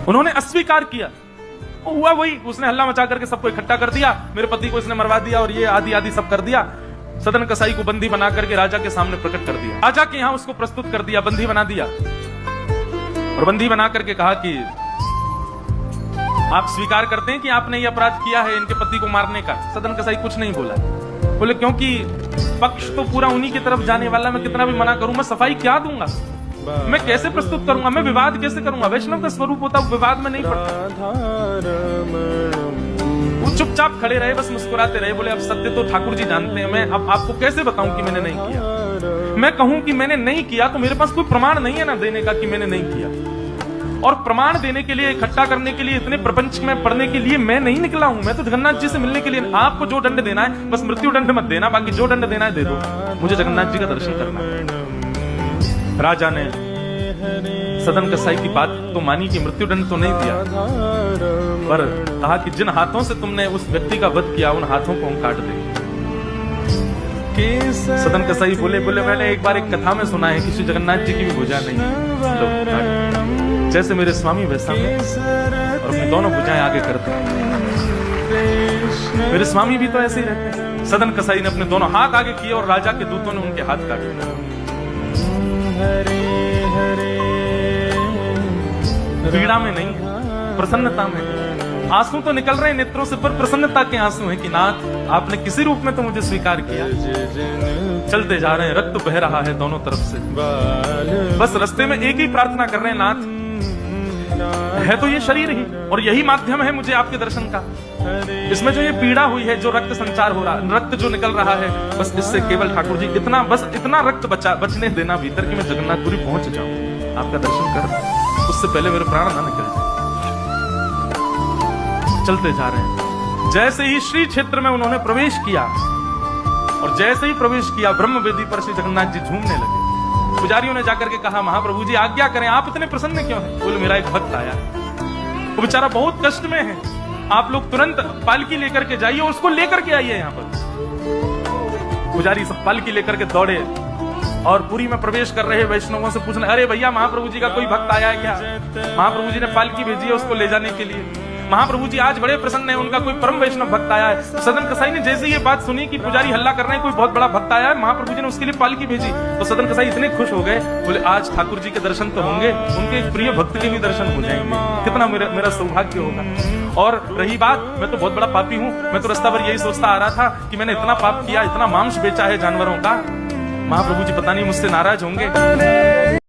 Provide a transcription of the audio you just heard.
उन्होंने अस्वीकार किया। हुआ वही, उसने हल्ला मचा करके सबको इकट्ठा कर दिया, मेरे पति को इसने मरवा दिया और ये आदि आदि सब कर दिया। सदन कसाई को बंदी बना करके राजा के सामने प्रकट कर दिया। राजा के यहां उसको प्रस्तुत कर दिया, बंदी बना दिया और बंदी बना करके कहा कि आप स्वीकार करते हैं कि आपने ये अपराध किया है इनके पति को मारने का? सदन कसाई कुछ नहीं बोला। बोले क्योंकि पक्ष तो पूरा उन्हीं की तरफ जाने वाला, मैं कितना भी मना करूं, मैं सफाई क्या दूंगा, मैं कैसे प्रस्तुत करूंगा, मैं विवाद कैसे करूंगा? वैष्णव का स्वरूप होता है विवाद में नहीं पड़ता। वो चुपचाप खड़े रहे, बस मुस्कुराते रहे। बोले अब सत्य तो ठाकुर जी जानते हैं, मैं अब आपको कैसे बताऊं कि मैंने नहीं किया? मैं कहूं कि मैंने नहीं किया तो मेरे पास कोई प्रमाण नहीं है ना देने का कि मैंने नहीं किया। और प्रमाण देने के लिए, इकट्ठा करने के लिए, इतने प्रपंच में पढ़ने के लिए मैं नहीं निकला हूं। मैं तो जगन्नाथ जी से मिलने के लिए। आपको जो दंड देना है बस मृत्यु दंड मत देना, बाकी जो दंड देना है दे दो, मुझे जगन्नाथ जी का दर्शन करना है। राजा ने सदन कसाई की बात तो मानी कि मृत्यु दंड तो नहीं दिया, पर कहा कि जिन हाथों से तुमने उस व्यक्ति का वध किया उन हाथों को हम काट देंगे। सदन कसाई बोले मैंने एक बार एक कथा में सुना है कि श्री जगन्नाथ जी की भी भुजा नहीं है, जैसे मेरे स्वामी वैसा मैं, और अपनी दोनों भुजाएं आगे करते हैं। मेरे स्वामी भी तो ऐसे ही रहते हैं। सदन कसाई ने अपने दोनों हाथ आगे किए और राजा के दूतों ने उनके हाथ काटे। पीड़ा में नहीं, प्रसन्नता में। आंसू तो निकल रहे हैं नेत्रों से, पर प्रसन्नता के आंसू हैं कि नाथ आपने किसी रूप में तो मुझे स्वीकार किया। चलते जा रहे हैं, रक्त बह रहा है दोनों तरफ से, बस रास्ते में एक ही प्रार्थना कर रहे हैं, नाथ है तो ये शरीर ही और यही माध्यम है मुझे आपके दर्शन का। इसमें जो ये पीड़ा हुई है, जो रक्त संचार हो रहा, रक्त जो निकल रहा है, बस इससे केवल ठाकुर जी इतना रक्त बचने देना भीतर कि मैं जगन्नाथपुरी पहुंच जाऊं, आपका दर्शन कर, उससे पहले मेरे प्राण ना निकल जाए। चलते जा रहे हैं, जैसे ही श्री क्षेत्र में उन्होंने प्रवेश किया और जैसे ही प्रवेश किया ब्रह्म वेदी पर श्री जगन्नाथ जी झूमने लगे। पुजारियों ने जाकर के कहा महाप्रभु जी आज्ञा करें, आप इतने प्रसन्न क्यों हैं? बोले मेरा एक भक्त आया, वो बेचारा बहुत कष्ट में है, आप लोग तुरंत पालकी लेकर के जाइए, उसको लेकर के आइए यहाँ पर। पुजारी सब पालकी लेकर के दौड़े और पुरी में प्रवेश कर रहे वैष्णवों से पूछना, अरे भैया महाप्रभु जी का कोई भक्त आया है क्या? महाप्रभु जी ने पालकी भेजी है उसको ले जाने के लिए। महाप्रभु जी आज बड़े प्रसन्न है, उनका कोई परम वैष्णव भक्त आया है। सदन कसाई ने जैसे ये बात सुनी कि पुजारी हल्ला कर रहे हैं, कोई बहुत बड़ा भक्त आया है, महाप्रभु जी ने उसके लिए पालकी भेजी, तो सदन कसाई इतने खुश हो गए, बोले आज ठाकुर जी के दर्शन तो होंगे, उनके एक प्रिय भक्त के भी दर्शन हो जाएंगे, कितना मेरा सौभाग्य होगा। और रही बात, मैं तो बहुत बड़ा पापी हूँ, मैं तो रास्ता भर यही सोचता आ रहा था कि मैंने इतना पाप किया, इतना मांस बेचा है जानवरों का, महाप्रभु जी पता नहीं मुझसे नाराज होंगे।